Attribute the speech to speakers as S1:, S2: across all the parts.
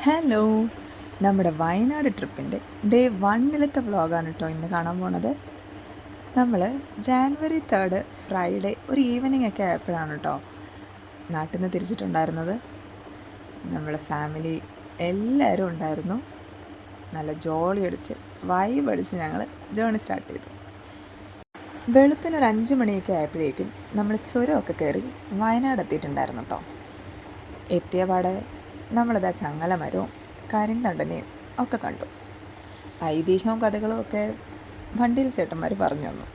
S1: Hello, നമ്മുടെ Wayanad ട്രിപ്പിൻ്റെ day 1 വ്ളോഗാണ് കേട്ടോ ഇന്ന് കാണാൻ പോണത്. നമ്മൾ ജാനുവരി 3 ഫ്രൈഡേ ഒരു ഈവനിങ് ഒക്കെ ആയപ്പോഴാണ് കേട്ടോ നാട്ടിൽ നിന്ന് തിരിച്ചിട്ടുണ്ടായിരുന്നത്. നമ്മളെ ഫാമിലി എല്ലാവരും ഉണ്ടായിരുന്നു. നല്ല ജോളി അടിച്ച് വൈബ് അടിച്ച് ഞങ്ങൾ ജേണി സ്റ്റാർട്ട് ചെയ്തു. വെളുപ്പിന് ഒരു 5 മണിയൊക്കെ ആയപ്പോഴേക്കും നമ്മൾ ചുരമൊക്കെ കയറി വയനാട് എത്തിയിട്ടുണ്ടായിരുന്നു കേട്ടോ. എത്തിയ പാടെ നമ്മളിതാ ചങ്ങലമരവും കരിന്തണ്ടനെയും ഒക്കെ കണ്ടു. ഐതിഹ്യവും കഥകളും ഒക്കെ വണ്ടിയിൽ ചേട്ടന്മാർ പറഞ്ഞു തന്നു.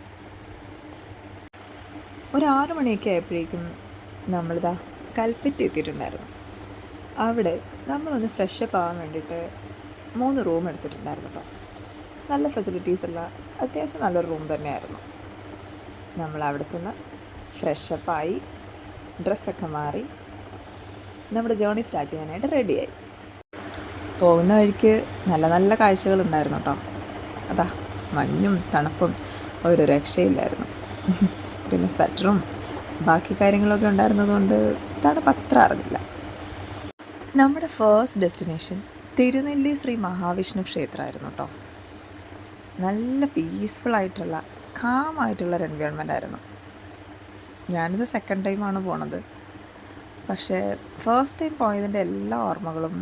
S1: ഒരു 6 മണിയൊക്കെ ആയപ്പോഴേക്കും നമ്മളിതാ കൽപ്പറ്റ എത്തിയിട്ടുണ്ടായിരുന്നു. അവിടെ നമ്മളൊന്ന് ഫ്രഷപ്പ് ആവാൻ വേണ്ടിയിട്ട് 3 റൂം എടുത്തിട്ടുണ്ടായിരുന്നു കേട്ടോ. നല്ല ഫെസിലിറ്റീസുള്ള അത്യാവശ്യം നല്ലൊരു റൂം തന്നെയായിരുന്നു. നമ്മൾ അവിടെ ചെന്ന് ഫ്രഷപ്പായി ഡ്രസ്സൊക്കെ മാറി നമ്മുടെ ജേണി സ്റ്റാർട്ട് ചെയ്യാനായിട്ട് റെഡിയായി. പോകുന്ന വഴിക്ക് നല്ല നല്ല കാഴ്ചകളുണ്ടായിരുന്നു കേട്ടോ. അതാ മഞ്ഞും തണുപ്പും ഒരു രക്ഷയില്ലായിരുന്നു. പിന്നെ സ്വെറ്ററും ബാക്കി കാര്യങ്ങളൊക്കെ ഉണ്ടായിരുന്നതുകൊണ്ട് തണുപ്പ് അത്ര അറിഞ്ഞില്ല. നമ്മുടെ ഫസ്റ്റ് ഡെസ്റ്റിനേഷൻ തിരുനെല്ലി ശ്രീ മഹാവിഷ്ണു ക്ഷേത്രമായിരുന്നു കേട്ടോ. നല്ല പീസ്ഫുള്ളായിട്ടുള്ള കാമായിട്ടുള്ളൊരു എൻവയോൺമെൻ്റ് ആയിരുന്നു. ഞാനിത് സെക്കൻഡ് ടൈമാണ് പോണത്. പക്ഷേ ഫസ്റ്റ് ടൈം പോയതിൻ്റെ എല്ലാ ഓർമ്മകളും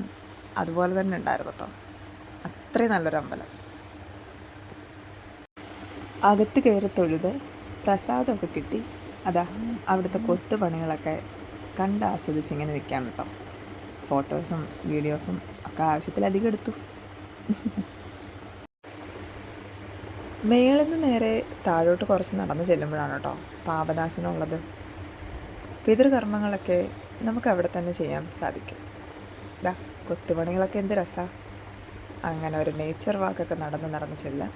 S1: അതുപോലെ തന്നെ ഉണ്ടായിരുന്നു കേട്ടോ. അത്രയും നല്ലൊരു അമ്പലം. അകത്ത് കയറി തൊഴുത് പ്രസാദമൊക്കെ കിട്ടി. അതാ അവിടുത്തെ കൊത്തുപണികളൊക്കെ കണ്ട് ആസ്വദിച്ച് ഇങ്ങനെ നിൽക്കാൻ കേട്ടോ. ഫോട്ടോസും വീഡിയോസും ഒക്കെ ആവശ്യത്തിലധികം എടുത്തു. മേളിൽ നിന്ന് നേരെ താഴോട്ട് കുറച്ച് നടന്ന് ചെല്ലുമ്പോഴാണ് കേട്ടോ പാപനാശനം ഉള്ളത്. പിതൃകർമ്മങ്ങളൊക്കെ നമുക്ക് അവിടെ തന്നെ ചെയ്യാൻ സാധിക്കും. ഇതാ കൊത്തുപണികളൊക്കെ എന്ത് രസമാണ്. അങ്ങനെ ഒരു നേച്ചർ വാക്കൊക്കെ നടന്ന് ചെല്ലാം.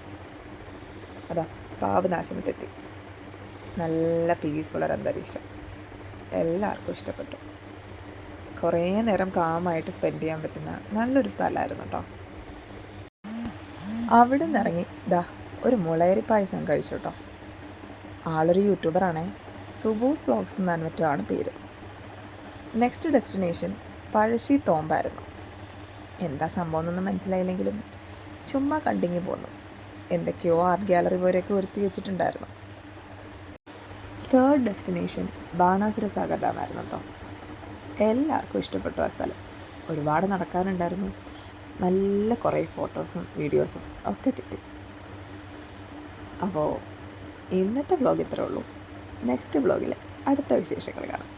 S1: അതാ പാപനാശനത്തെത്തി. നല്ല പീസ്ഫുള്ളൊരു അന്തരീക്ഷം, എല്ലാവർക്കും ഇഷ്ടപ്പെട്ടു. കുറേ നേരം കാമായിട്ട് സ്പെൻഡ് ചെയ്യാൻ പറ്റുന്ന നല്ലൊരു സ്ഥലമായിരുന്നു കേട്ടോ. അവിടെ നിന്ന് ഇറങ്ങി ഇതാ ഒരു മുളയരി പായസം കഴിച്ചു കേട്ടോ. ആളൊരു യൂട്യൂബറാണേ, സുബൂസ് വ്ളോഗ്സ് എന്നാണ് മറ്റുമാണ് പേര്. നെക്സ്റ്റ് ഡെസ്റ്റിനേഷൻ പഴശ്ശി തോമ്പായിരുന്നു. എന്താ സംഭവം എന്നൊന്നും മനസ്സിലായില്ലെങ്കിലും ചുമ്മാ കണ്ടിങ്ങി പോന്നു. എന്തൊക്കെയോ ആർട്ട് ഗാലറി പോലെയൊക്കെ ഒരുത്തി വെച്ചിട്ടുണ്ടായിരുന്നു. തേർഡ് ഡെസ്റ്റിനേഷൻ ബാണാസുര സാഗർ ഡാമായിരുന്നു കേട്ടോ. എല്ലാവർക്കും ഇഷ്ടപ്പെട്ടു ആ സ്ഥലം. ഒരുപാട് നടക്കാനുണ്ടായിരുന്നു. നല്ല കുറേ ഫോട്ടോസും വീഡിയോസും ഒക്കെ കിട്ടി. അപ്പോൾ ഇന്നത്തെ വ്ളോഗ് ഇത്രേ ഉള്ളൂ. നെക്സ്റ്റ് വ്ളോഗിൽ അടുത്ത വിശേഷങ്ങൾ കാണാം.